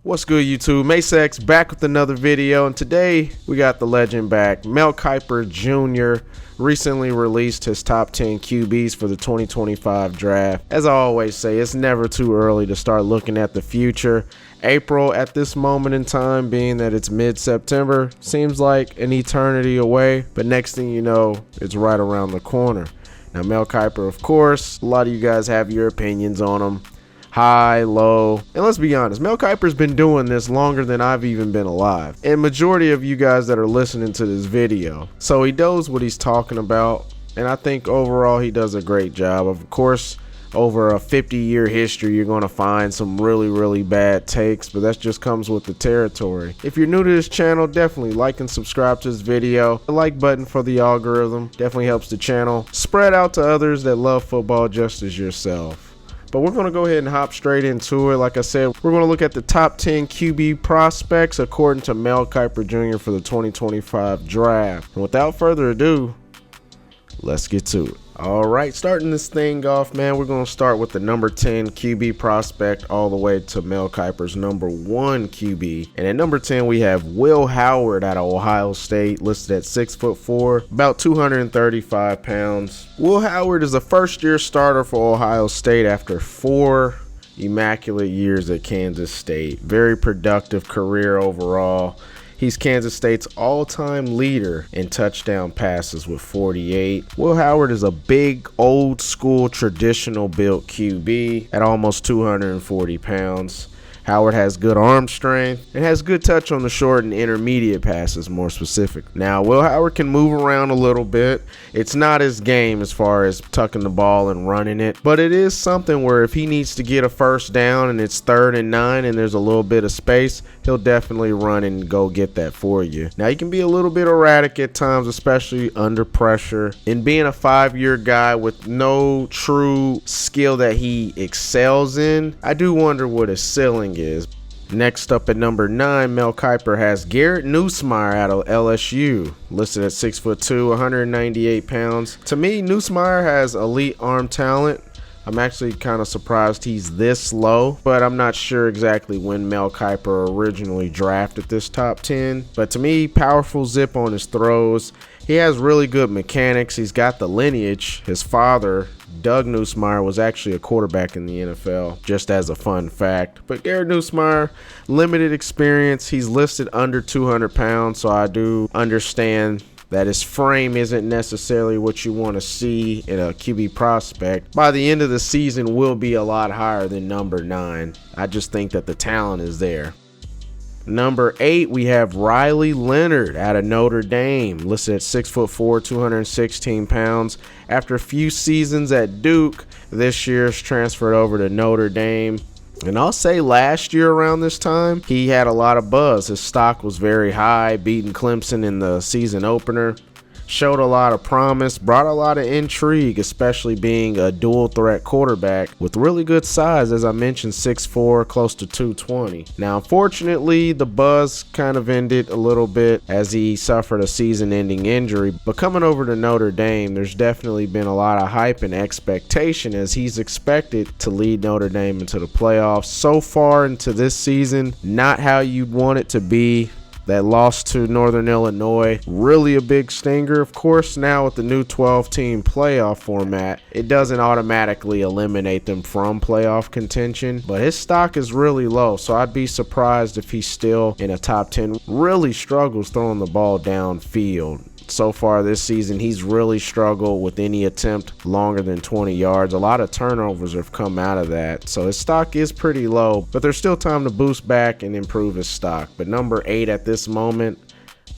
What's good, YouTube? Macex back with another video, and today we got the legend back. Mel Kiper Jr. recently released his top 10 QBs for the 2025 draft. As I always say, it's never too early to start looking at the future. April at this moment in time, being that it's mid-September, seems like an eternity away, but next thing you know, it's right around the corner. Now, Mel Kiper, of course, a lot of you guys have your opinions on him. High, low, and let's be honest, Mel Kiper's been doing this longer than I've even been alive, and majority of you guys that are listening to this video. So he knows what he's talking about, and I think overall he does a great job. Of course, over a 50-year history, you're going to find some really bad takes, but that just comes with the territory. If you're new to this channel, definitely like and subscribe to this video. The like button for the algorithm definitely helps the channel spread out to others that love football just as yourself. But we're going to go ahead and hop straight into it. Like I said, we're going to look at the top 10 QB prospects according to Mel Kiper Jr. for the 2025 draft. And without further ado, let's get to it. All right, starting this thing off, man, we're going to start with the number 10 QB prospect all the way to Mel Kiper's number 1 QB. And at number 10, we have Will Howard out of Ohio State, listed at 6'4", about 235 pounds. Will Howard is a first-year starter for Ohio State after 4 immaculate years at Kansas State. Very productive career overall. He's Kansas State's all-time leader in touchdown passes with 48. Will Howard is a big, old-school, traditional-built QB at almost 240 pounds. Howard has good arm strength and has good touch on the short and intermediate passes, more specific. Now, Will Howard can move around a little bit. It's not his game as far as tucking the ball and running it, but it is something where if he needs to get a first down and it's 3rd and 9 and there's a little bit of space, he'll definitely run and go get that for you. Now, he can be a little bit erratic at times, especially under pressure. And being a 5-year guy with no true skill that he excels in, I do wonder what his ceiling is. Next up at number 9, Mel Kiper has Garrett Newmire out of LSU, listed at 6'2", 198 pounds. To me, Newmire has elite arm talent. I'm actually kind of surprised he's this low, but I'm not sure exactly when Mel Kiper originally drafted this top 10. But to me, powerful zip on his throws. He has really good mechanics. He's got the lineage. His father, Doug Newmire, was actually a quarterback in the NFL, just as a fun fact. But Garrett Newmire, limited experience. He's listed under 200 pounds, so I do understand that his frame isn't necessarily what you want to see in a QB prospect. By the end of the season, will be a lot higher than number 9. I just think that the talent is there. Number 8, we have Riley Leonard out of Notre Dame, listed at 6'4", 216 pounds. After a few seasons at Duke, this year's transferred over to Notre Dame. And I'll say last year around this time, he had a lot of buzz. His stock was very high, beating Clemson in the season opener. Showed a lot of promise, brought a lot of intrigue, especially being a dual threat quarterback with really good size, as I mentioned, 6'4", close to 220. Now, unfortunately, the buzz kind of ended a little bit as he suffered a season-ending injury. But coming over to Notre Dame, there's definitely been a lot of hype and expectation as he's expected to lead Notre Dame into the playoffs. So far into this season, not how you'd want it to be. That loss to Northern Illinois, really a big stinger. Of course, now with the new 12-team playoff format, it doesn't automatically eliminate them from playoff contention, but his stock is really low, so I'd be surprised if he's still in a top 10. Really struggles throwing the ball downfield. So far this season, he's really struggled with any attempt longer than 20 yards. A lot of turnovers have come out of that. So his stock is pretty low, but there's still time to boost back and improve his stock. But number 8 at this moment,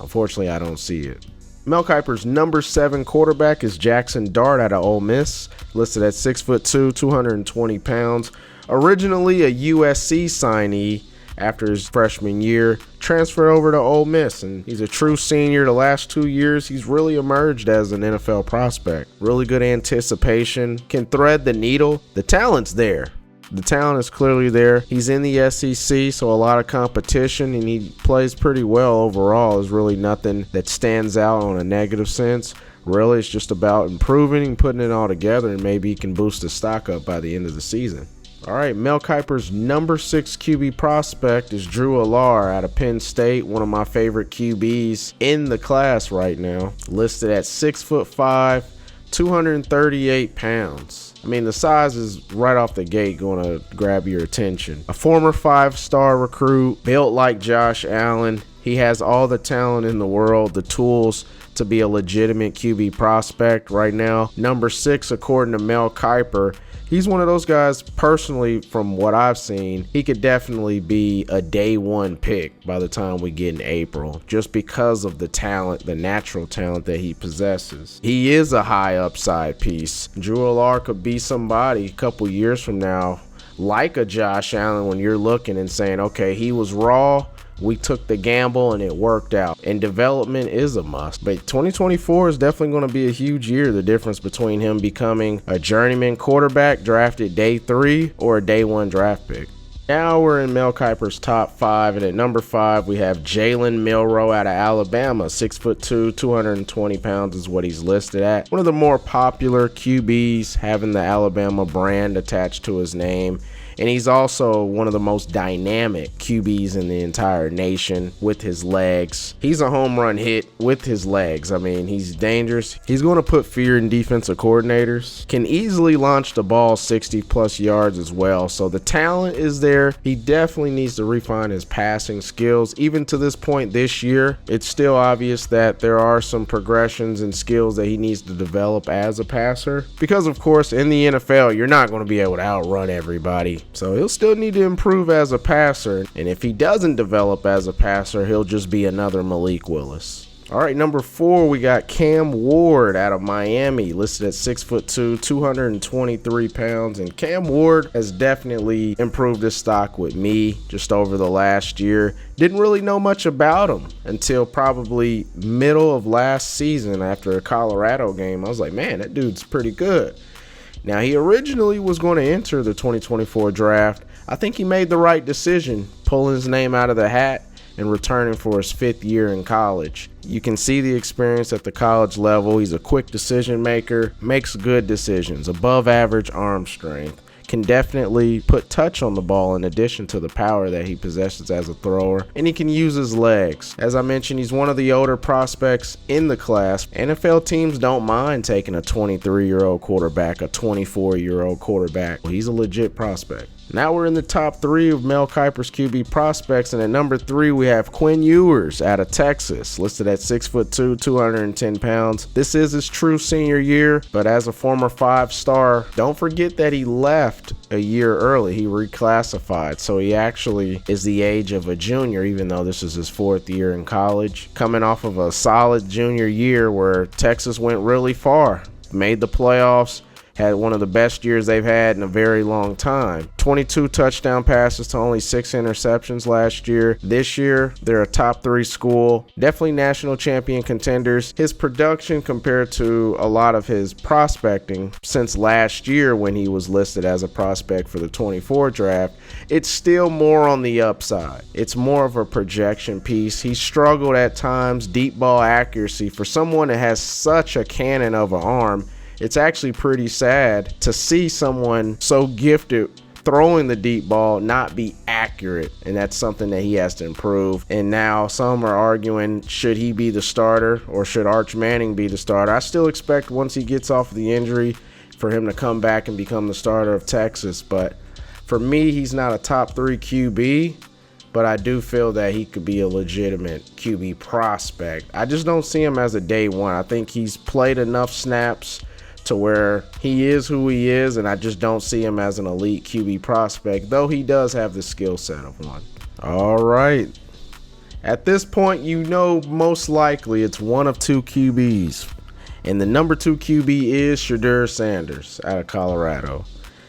unfortunately, I don't see it. Mel Kiper's number 7 quarterback is Jackson Dart out of Ole Miss, listed at 6'2", 220 pounds. Originally a USC signee, after his freshman year, transferred over to Ole Miss, and he's a true senior. The last 2 years, he's really emerged as an NFL prospect. Really good anticipation, can thread the needle. The talent's there. The talent is clearly there. He's in the SEC, so a lot of competition, and he plays pretty well overall. There's really nothing that stands out on a negative sense. Really, it's just about improving and putting it all together, and maybe he can boost his stock up by the end of the season. All right, Mel Kiper's number 6 QB prospect is Drew Allar out of Penn State, one of my favorite QBs in the class right now. Listed at 6'5", 238 pounds. I mean, the size is right off the gate going to grab your attention. A former 5-star recruit, built like Josh Allen. He has all the talent in the world, the tools to be a legitimate QB prospect right now. Number 6, according to Mel Kiper. He's one of those guys, personally, from what I've seen, he could definitely be a day 1 pick by the time we get in April, just because of the talent, the natural talent that he possesses. He is a high upside piece. Drew Allar could be somebody a couple years from now, like a Josh Allen, when you're looking and saying, okay, he was raw, we took the gamble and it worked out. And development is a must. But 2024 is definitely going to be a huge year. The difference between him becoming a journeyman quarterback drafted day 3 or a day 1 draft pick. Now we're in Mel Kiper's top 5, and at number 5 we have Jalen Milroe out of Alabama. 6'2", 220 pounds is what he's listed at. One of the more popular QBs, having the Alabama brand attached to his name. And he's also one of the most dynamic QBs in the entire nation with his legs. He's a home run hit with his legs. I mean, he's dangerous. He's going to put fear in defensive coordinators. Can easily launch the ball 60+ yards as well. So the talent is there. He definitely needs to refine his passing skills. Even to this point this year, it's still obvious that there are some progressions and skills that he needs to develop as a passer. Because, of course, in the NFL, you're not going to be able to outrun everybody. So he'll still need to improve as a passer. And if he doesn't develop as a passer, he'll just be another Malik Willis. All right, number 4, we got Cam Ward out of Miami, listed at 6'2", 223 pounds. And Cam Ward has definitely improved his stock with me just over the last year. Didn't really know much about him until probably middle of last season after a Colorado game. I was like, man, that dude's pretty good. Now, he originally was going to enter the 2024 draft. I think he made the right decision, pulling his name out of the hat and returning for his 5th year in college. You can see the experience at the college level. He's a quick decision maker, makes good decisions, above average arm strength. Can definitely put touch on the ball in addition to the power that he possesses as a thrower, and he can use his legs. As I mentioned, he's one of the older prospects in the class. NFL teams don't mind taking a 23-year-old quarterback, a 24-year-old quarterback. He's a legit prospect. Now we're in the top 3 of Mel Kiper's QB prospects, and at number 3 we have Quinn Yates out of Texas, listed at 6'2", 210 pounds. This is his true senior year, but as a former 5-star, don't forget that he left a year early. He reclassified, so he actually is the age of a junior, even though this is his 4th year in college. Coming off of a solid junior year where Texas went really far, made the playoffs, had one of the best years they've had in a very long time. 22 touchdown passes to only 6 interceptions last year. This year, they're a top 3 school. Definitely national champion contenders. His production compared to a lot of his prospecting since last year when he was listed as a prospect for the 24 draft, it's still more on the upside. It's more of a projection piece. He struggled at times, deep ball accuracy. For someone that has such a cannon of an arm, it's actually pretty sad to see someone so gifted throwing the deep ball not be accurate, and that's something that he has to improve. And now some are arguing, should he be the starter or should Arch Manning be the starter? I still expect once he gets off the injury for him to come back and become the starter of Texas, but for me, he's not a top 3 QB, but I do feel that he could be a legitimate QB prospect. I just don't see him as a day 1. I think he's played enough snaps to where he is who he is, and I just don't see him as an elite QB prospect, though he does have the skill set of one. All right. At this point, you know most likely it's one of 2 QBs, and the number 2 QB is Shadur Sanders out of Colorado.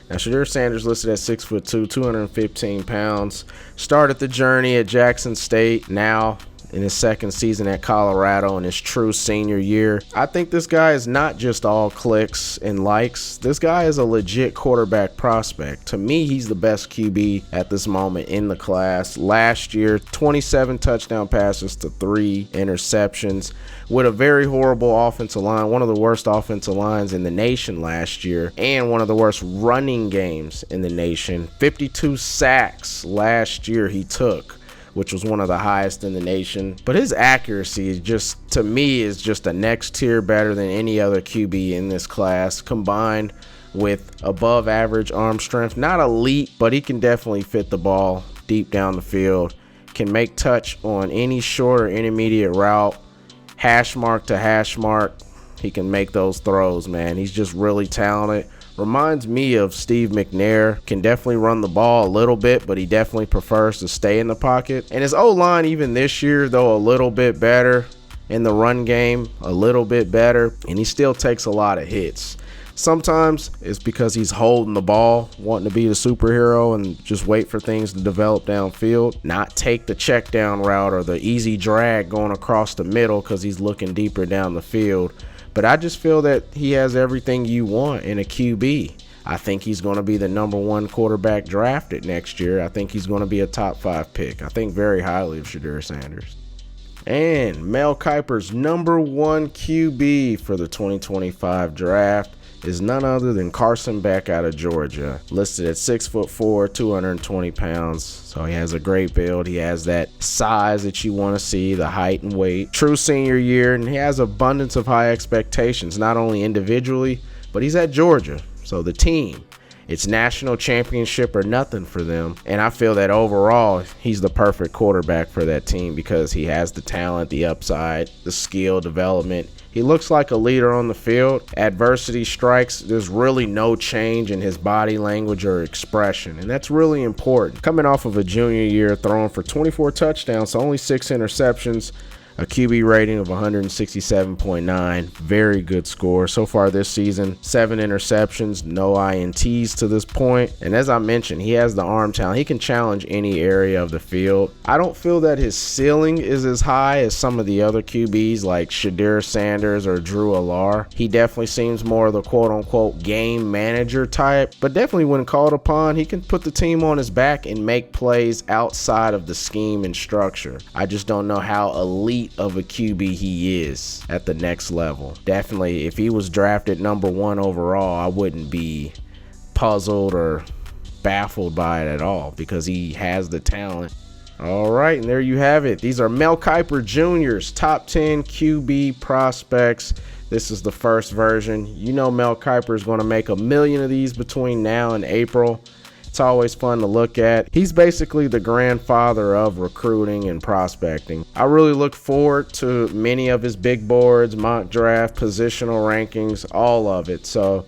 Now, Shadur Sanders listed at 6'2", 215 pounds. Started the journey at Jackson State. Now in his second season at Colorado in his true senior year. I think this guy is not just all clicks and likes. This guy is a legit quarterback prospect. To me, he's the best QB at this moment in the class. Last year, 27 touchdown passes to 3 interceptions with a very horrible offensive line, one of the worst offensive lines in the nation last year, and one of the worst running games in the nation. 52 sacks last year he took, which was one of the highest in the nation. But his accuracy is just, to me, is just a next tier better than any other QB in this class, combined with above average arm strength. Not elite, but he can definitely fit the ball deep down the field, can make touch on any short or intermediate route, hash mark to hash mark. He can make those throws, man. He's just really talented. Reminds me of Steve McNair. Can definitely run the ball a little bit, but he definitely prefers to stay in the pocket. And his O-line, even this year, though a little bit better in the run game, a little bit better, and he still takes a lot of hits. Sometimes it's because he's holding the ball, wanting to be the superhero and just wait for things to develop downfield, not take the check down route or the easy drag going across the middle because he's looking deeper down the field. But I just feel that he has everything you want in a QB. I think he's going to be the #1 quarterback drafted next year. I think he's going to be a top 5 pick. I think very highly of Shadur Sanders. And Mel Kiper's #1 QB for the 2025 draft is none other than Carson Brice out of Georgia, listed at 6'4", 220 pounds. So he has a great build. He has that size that you want to see, the height and weight. True senior year, and he has abundance of high expectations, not only individually, but he's at Georgia. So the team, it's national championship or nothing for them. And I feel that overall, he's the perfect quarterback for that team because he has the talent, the upside, the skill development. He looks like a leader on the field. Adversity strikes, there's really no change in his body language or expression, and that's really important. Coming off of a junior year, throwing for 24 touchdowns, so only 6 interceptions, a QB rating of 167.9, very good score. So far this season, 7 interceptions, no INTs to this point. And as I mentioned, he has the arm talent. He can challenge any area of the field. I don't feel that his ceiling is as high as some of the other QBs like Shadur Sanders or Drew Allar. He definitely seems more of the quote-unquote game manager type, but definitely when called upon, he can put the team on his back and make plays outside of the scheme and structure. I just don't know how elite of a QB he is at the next level. Definitely, if he was drafted #1 overall, I wouldn't be puzzled or baffled by it at all because he has the talent. All right, and there you have it. These are Mel Kiper Jr.'s top 10 QB prospects. This is the first version. You know Mel Kiper is going to make 1 million of these between now and April. It's always fun to look at. He's basically the grandfather of recruiting and prospecting. I really look forward to many of his big boards, mock draft, positional rankings, all of it. So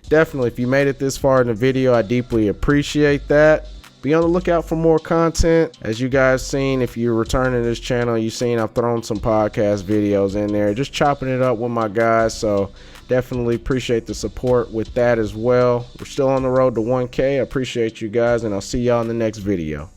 definitely, if you made it this far in the video, I deeply appreciate that. Be on the lookout for more content. As you guys seen, if you're returning to this channel, you've seen I've thrown some podcast videos in there, just chopping it up with my guys. So definitely appreciate the support with that as well. We're still on the road to 1K. I appreciate you guys, and I'll see y'all in the next video.